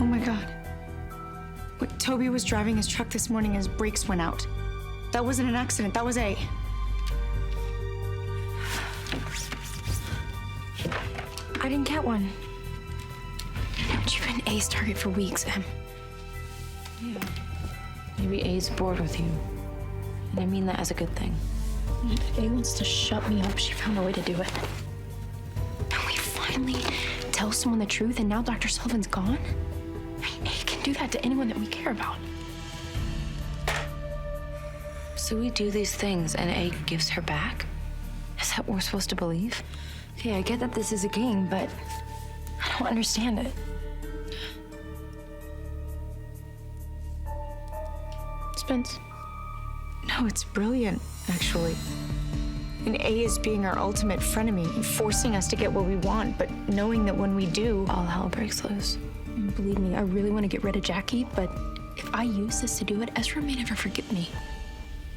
Oh my God. What, Toby was driving his truck this morning and his brakes went out. That wasn't an accident, that was A. I didn't get one. But you've been A's target for weeks, Em. Yeah. Maybe A's bored with you. And I mean that as a good thing. If A wants to shut me up, she found a way to do it. And we finally tell someone the truth, and now Dr. Sullivan's gone? A can do that to anyone that we care about. So we do these things and A gives her back? Is that what we're supposed to believe? Okay, I get that this is a game, but I don't understand it. Spence? No, it's brilliant, actually. And A is being our ultimate frenemy and forcing us to get what we want, but knowing that when we do, All hell breaks loose. and believe me, I really want to get rid of Jackie, but if I use this to do it, Ezra may never forgive me.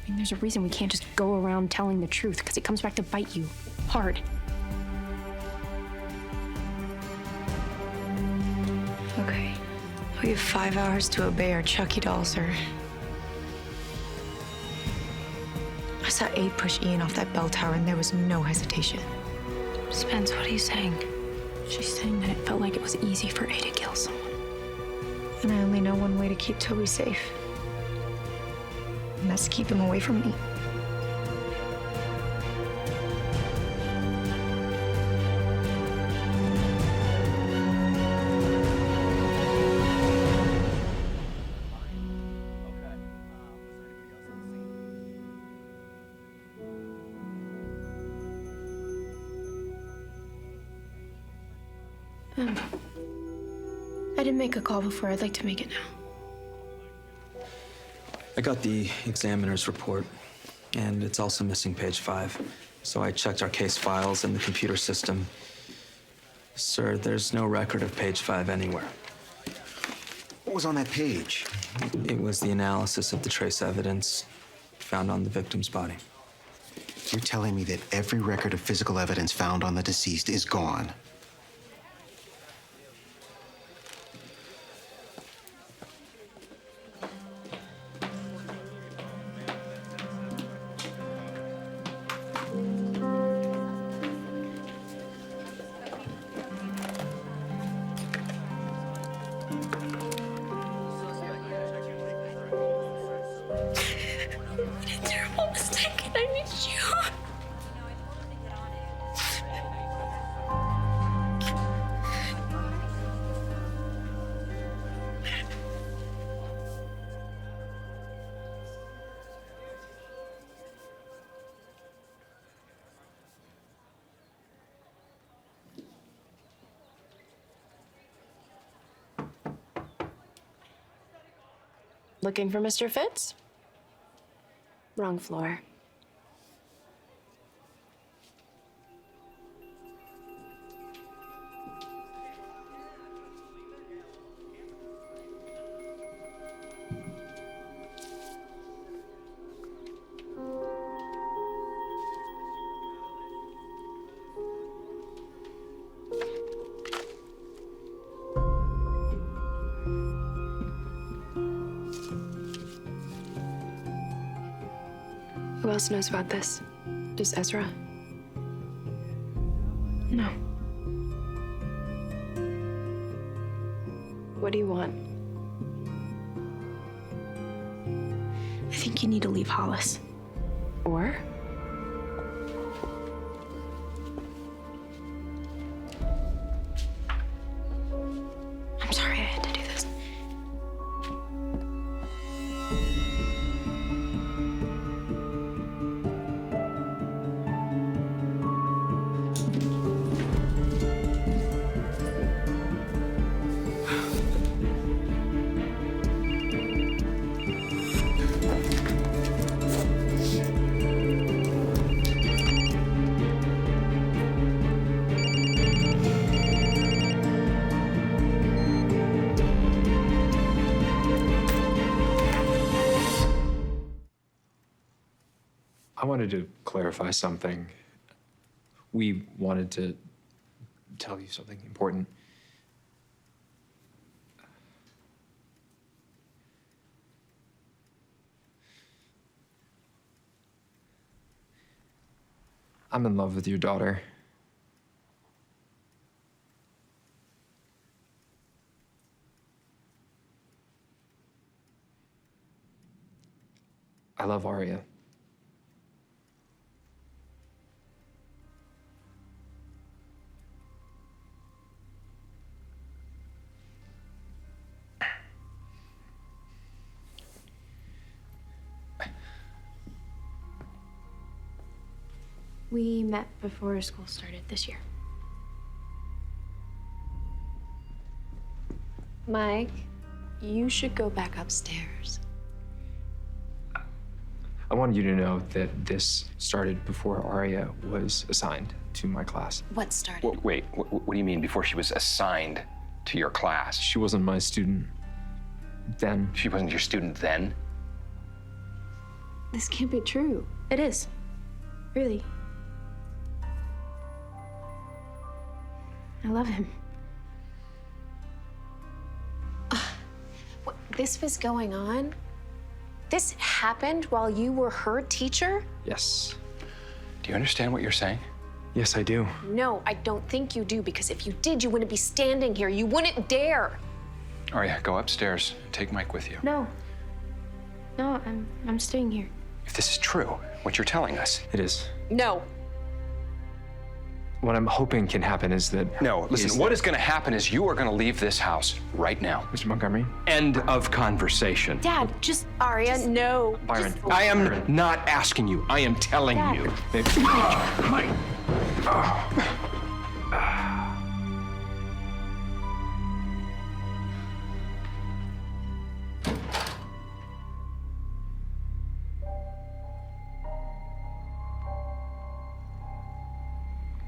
I mean, there's a reason we can't just go around telling the truth, because it comes back to bite you hard. Okay. We have 5 hours to obey our Chucky dolls, or... I saw A push Ian off that bell tower, and there was no hesitation. Spence, what are you saying? She's saying that it felt like it was easy for A to kill someone. And I only know one way to keep Toby safe. And that's to keep him away from me. I didn't make a call before. I'd like to make it now. I got the examiner's report, and it's also missing page 5. So I checked our case files in the computer system. Sir, there's no record of page 5 anywhere. What was on that page? It was the analysis of the trace evidence found on the victim's body. You're telling me that every record of physical evidence found on the deceased is gone? Terrible mistake, and I need you. Looking for Mr. Fitz? Wrong floor. Who else knows about this? Does Ezra? No. What do you want? I think you need to leave Hollis. Or? I'm sorry I had to do this. I wanted to clarify something. We wanted to tell you something important. I'm in love with your daughter. I love Aria. We met before school started this year. Mike, you should go back upstairs. I wanted you to know that this started before Aria was assigned to my class. What started? Wait, what do you mean before she was assigned to your class? She wasn't my student then. She wasn't your student then? This can't be true. It is. Really. I love him. This was going on? This happened while you were her teacher? Yes. Do you understand what you're saying? Yes, I do. No, I don't think you do, because if you did, you wouldn't be standing here. You wouldn't dare. Aria, go upstairs. Take Mike with you. No. No, I'm staying here. If this is true, what you're telling us. It is. No. What I'm hoping can happen is that... No, listen, what is going to happen is you are going to leave this house right now. Mr. Montgomery? End of conversation. Dad, just... Aria, no. Byron. I am not asking you. I am telling Dad. you. Mike.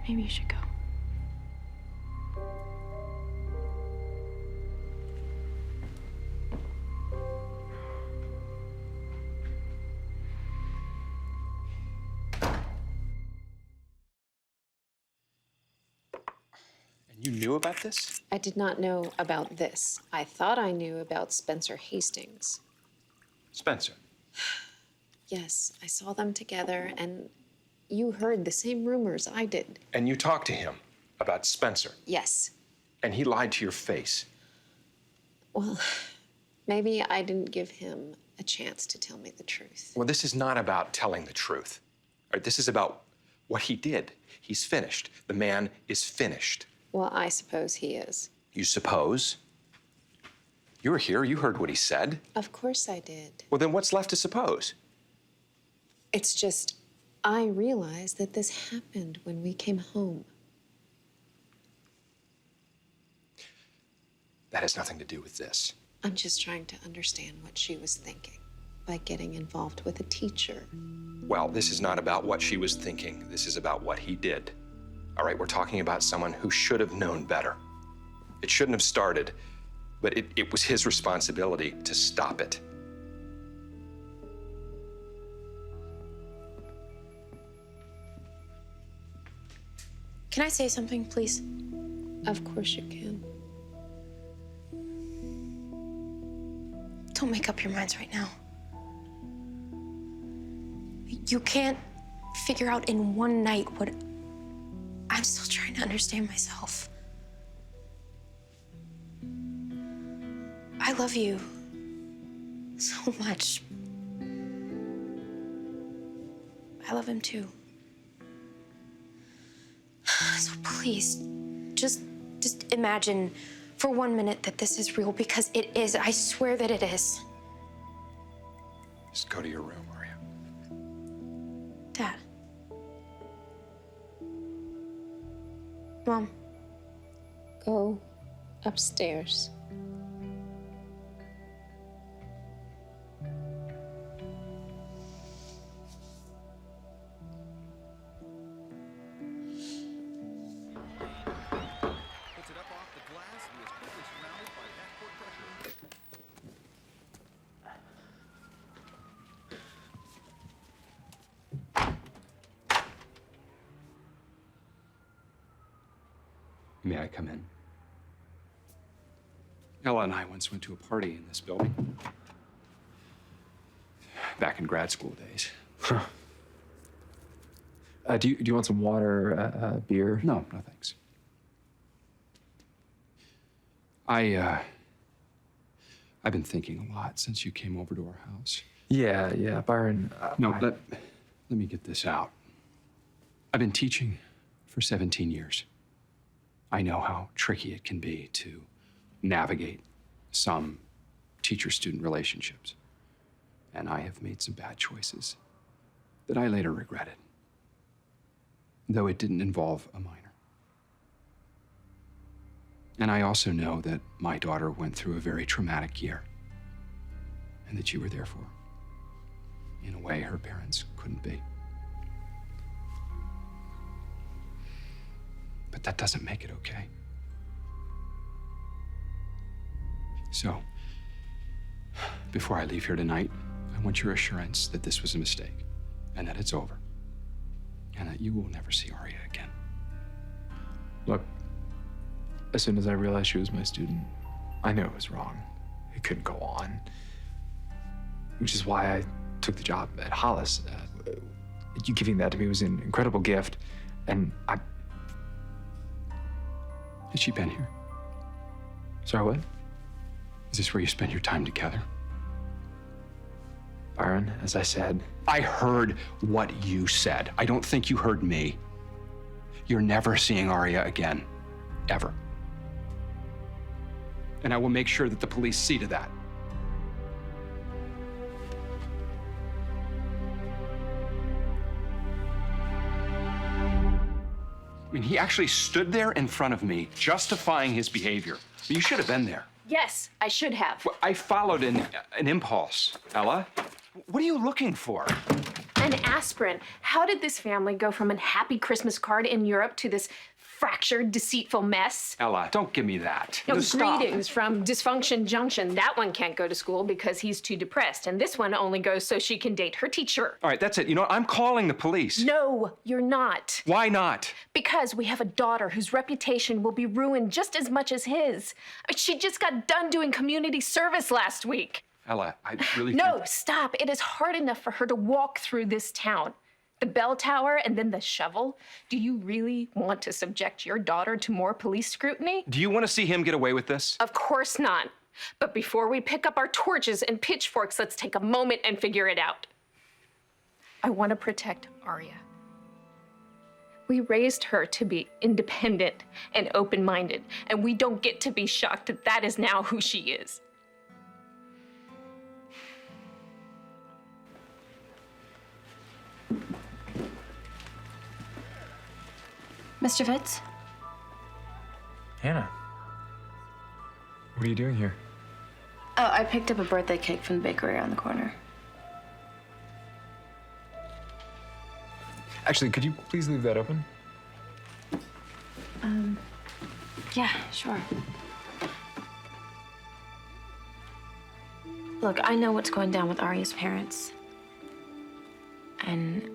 Maybe you should go. And you knew about this? I did not know about this. I thought I knew about Spencer Hastings. Spencer. Yes, I saw them together, and you heard the same rumors I did. And you talked to him about Spencer. Yes. And he lied to your face. Well, maybe I didn't give him a chance to tell me the truth. Well, this is not about telling the truth. All right, this is about what he did. He's finished. The man is finished. Well, I suppose he is. You suppose? You were here. You heard what he said. Of course I did. Well, then what's left to suppose? It's just, I realized that this happened when we came home. That has nothing to do with this. I'm just trying to understand what she was thinking by getting involved with a teacher. Well, this is not about what she was thinking. This is about what he did. All right, we're talking about someone who should have known better. It shouldn't have started, but it was his responsibility to stop it. Can I say something, please? Of course you can. Don't make up your minds right now. You can't figure out in one night what... I'm still trying to understand myself. I love you so much. I love him too. So please, just imagine for 1 minute that this is real, because it is. I swear that it is. Just go to your room, Aria. Dad. Mom. Go upstairs. May I come in? Ella and I once went to a party in this building. Back in grad school days. Do you want some water, beer? No, no thanks. I've been thinking a lot since you came over to our house. Yeah, Byron. Let me get this out. I've been teaching for 17 years. I know how tricky it can be to navigate some teacher-student relationships. And I have made some bad choices that I later regretted, though it didn't involve a minor. And I also know that my daughter went through a very traumatic year, and that you were there for her in a way her parents couldn't be. But that doesn't make it okay. So, before I leave here tonight, I want your assurance that this was a mistake, and that it's over, and that you will never see Aria again. Look, as soon as I realized she was my student, I knew it was wrong. It couldn't go on. Which is why I took the job at Hollis. You giving that to me was an incredible gift, and I... Has she been here? Sorry, what? Is this where you spend your time together? Byron, as I said... I heard what you said. I don't think you heard me. You're never seeing Aria again. Ever. And I will make sure that the police see to that. I mean, he actually stood there in front of me, justifying his behavior. You should have been there. Yes, I should have. Well, I followed an impulse, Ella. What are you looking for? An aspirin. How did this family go from a happy Christmas card in Europe to this fractured, deceitful mess? Ella, don't give me that. No, Stop. greetings from Dysfunction Junction. That one can't go to school because he's too depressed, and this one only goes so she can date her teacher. All right, that's it. You know what? I'm calling the police. No, you're not. Why not? Because we have a daughter whose reputation will be ruined just as much as his. I mean, she just got done doing community service last week. Ella, I really No, think... stop. It is hard enough for her to walk through this town. The bell tower and then the shovel. Do you really want to subject your daughter to more police scrutiny? Do you want to see him get away with this? Of course not. But before we pick up our torches and pitchforks, let's take a moment and figure it out. I want to protect Aria. We raised her to be independent and open-minded, and we don't get to be shocked that that is now who she is. Mr. Fitz? Hannah, what are you doing here? Oh, I picked up a birthday cake from the bakery around the corner. Actually, could you please leave that open? Yeah, sure. Look, I know what's going down with Aria's parents. And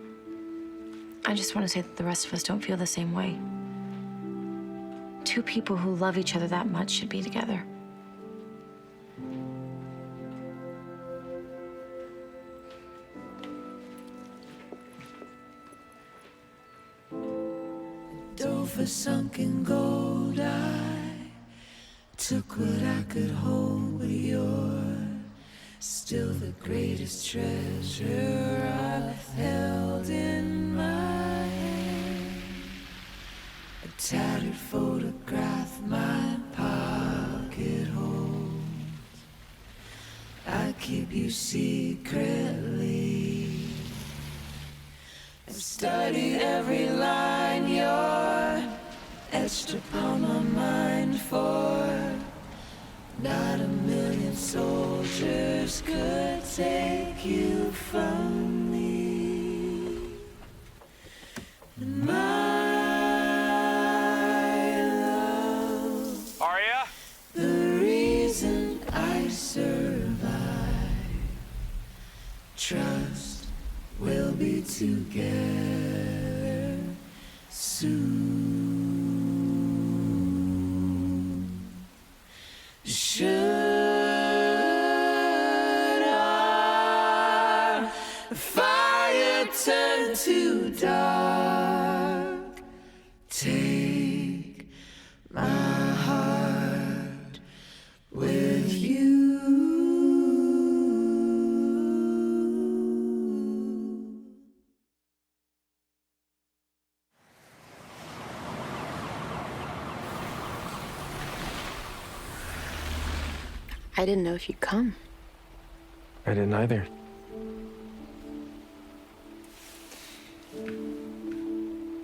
I just want to say that the rest of us don't feel the same way. Two people who love each other that much should be together. Dove for sunken gold, I took what I could hold, but you're still the greatest treasure I've held in my hand. A tattered photograph my pocket holds. I keep you secretly. I've studied every line you're etched upon my mind for. Not a million soldiers could take you from me. My love, Aria? the reason I survive. Trust we'll be together soon. Should our fire turn never too dark. Take my heart with you. I didn't know if you'd come. I didn't either.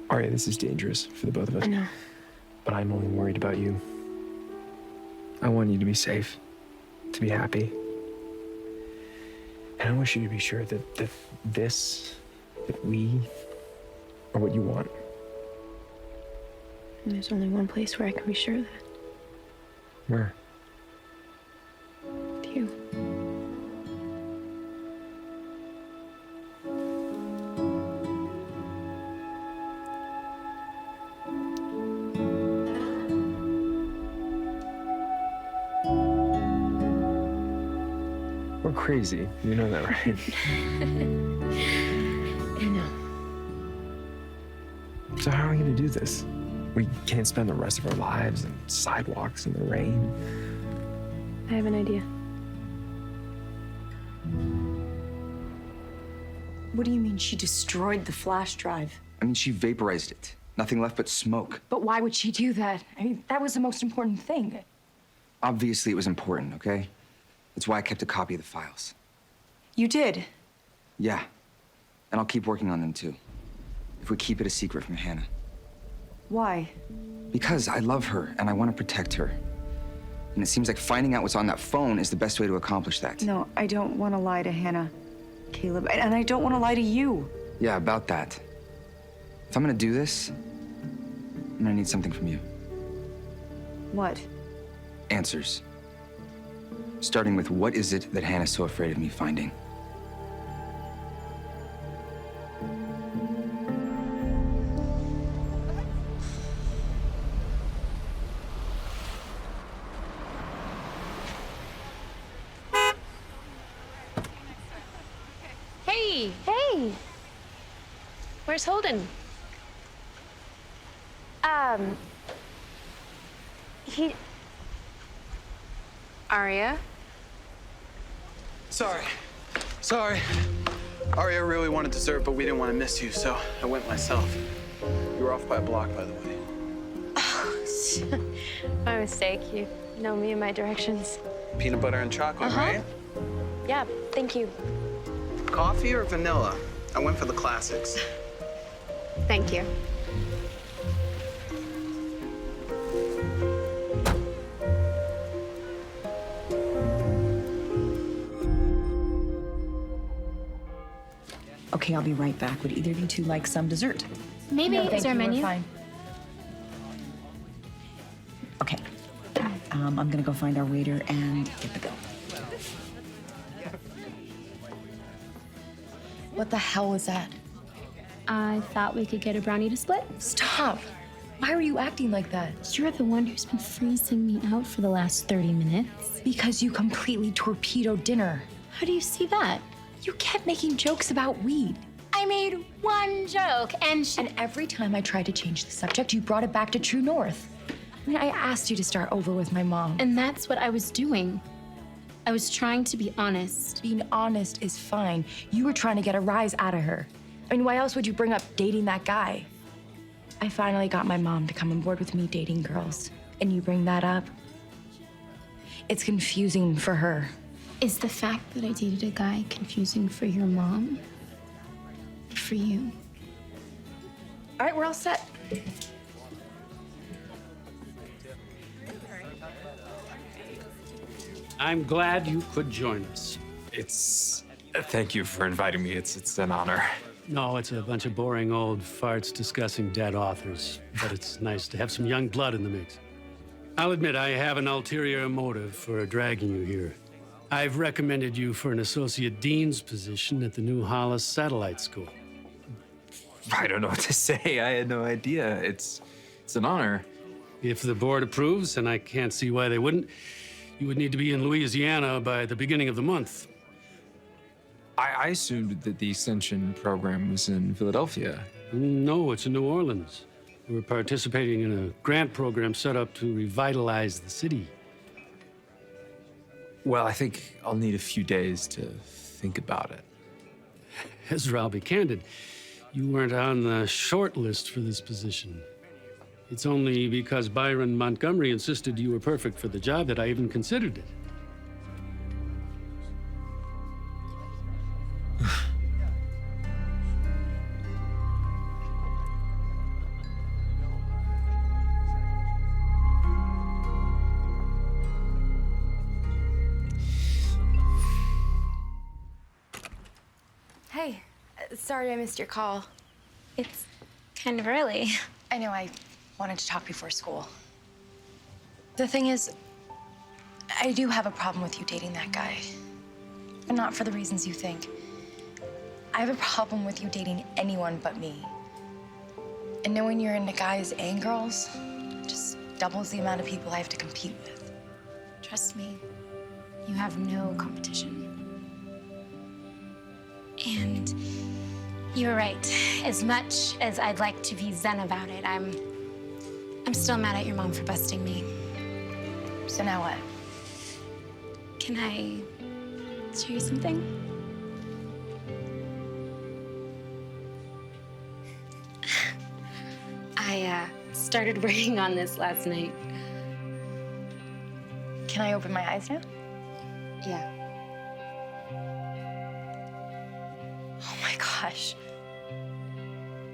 Aria, this is dangerous for the both of us. I know. But I'm only worried about you. I want you to be safe, to be happy. And I want you to be sure that we are what you want. And there's only one place where I can be sure of that. Where? With you. We're crazy. You know that, right? I know. So how are we gonna do this? We can't spend the rest of our lives on sidewalks in the rain. I have an idea. What do you mean she destroyed the flash drive? I mean, she vaporized it. Nothing left but smoke. But why would she do that? I mean, that was the most important thing. Obviously, it was important, okay? That's why I kept a copy of the files. You did? Yeah. And I'll keep working on them, too. If we keep it a secret from Hannah. Why? Because I love her, and I want to protect her. And it seems like finding out what's on that phone is the best way to accomplish that. No, I don't want to lie to Hannah, Caleb, and I don't want to lie to you. Yeah, about that. If I'm gonna do this, I'm gonna need something from you. What? Answers. Starting with, what is it that Hannah's so afraid of me finding? Hey, hey. Where's Holden? Aria? Sorry. Aria really wanted dessert, but we didn't want to miss you, so I went myself. You were off by a block, by the way. My mistake. You know me and my directions. Peanut butter and chocolate, right? Yeah, thank you. Coffee or vanilla? I went for the classics. Thank you. Okay, I'll be right back. Would either of you two like some dessert? Maybe. No, thank Is there a you, we're menu? fine. Okay. I'm gonna go find our waiter and get the bill. What the hell was that? I thought we could get a brownie to split. Stop! Why were you acting like that? You're the one who's been freezing me out for the last 30 minutes. Because you completely torpedoed dinner. How do you see that? You kept making jokes about weed. I made one joke, and And every time I tried to change the subject, you brought it back to True North. I mean, I asked you to start over with my mom. And that's what I was doing. I was trying to be honest. Being honest is fine. You were trying to get a rise out of her. I mean, why else would you bring up dating that guy? I finally got my mom to come on board with me dating girls. And you bring that up? It's confusing for her. Is the fact that I dated a guy confusing for your mom? For you? All right, we're all set. I'm glad you could join us. Thank you for inviting me. It's an honor. No, it's a bunch of boring old farts discussing dead authors, but it's nice to have some young blood in the mix. I'll admit I have an ulterior motive for dragging you here. I've recommended you for an associate dean's position at the new Hollis Satellite School. I don't know what to say. I had no idea. It's an honor. If the board approves, and I can't see why they wouldn't, you would need to be in Louisiana by the beginning of the month. I assumed that the extension program was in Philadelphia. No, it's in New Orleans. We're participating in a grant program set up to revitalize the city. Well, I think I'll need a few days to think about it. Ezra, I'll be candid. You weren't on the short list for this position. It's only because Byron Montgomery insisted you were perfect for the job that I even considered it. Hey, sorry I missed your call. It's kind of early. I know I wanted to talk before school. The thing is, I do have a problem with you dating that guy. And not for the reasons you think. I have a problem with you dating anyone but me. And knowing you're into guys and girls just doubles the amount of people I have to compete with. Trust me, you have no competition. And you're right. As much as I'd like to be zen about it, I'm still mad at your mom for busting me. So now what? Can I show you something? I started working on this last night. Can I open my eyes now? Yeah. Oh my gosh.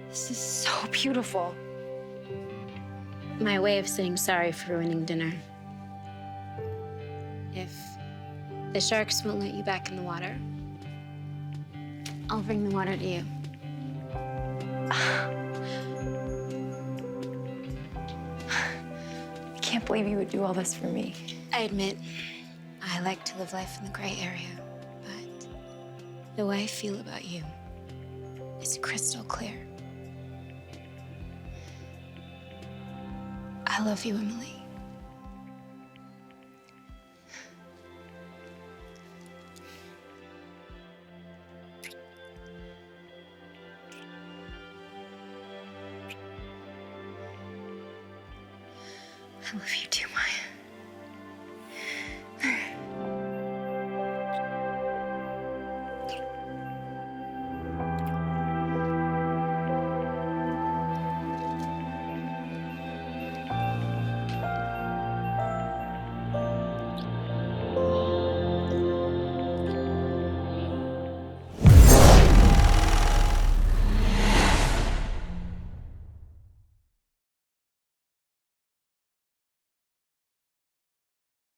This is so beautiful. My way of saying sorry for ruining dinner. If the sharks won't let you back in the water, I'll bring the water to you. I can't believe you would do all this for me. I admit, I like to live life in the gray area, but the way I feel about you is crystal clear. I love you, Emily. I love you too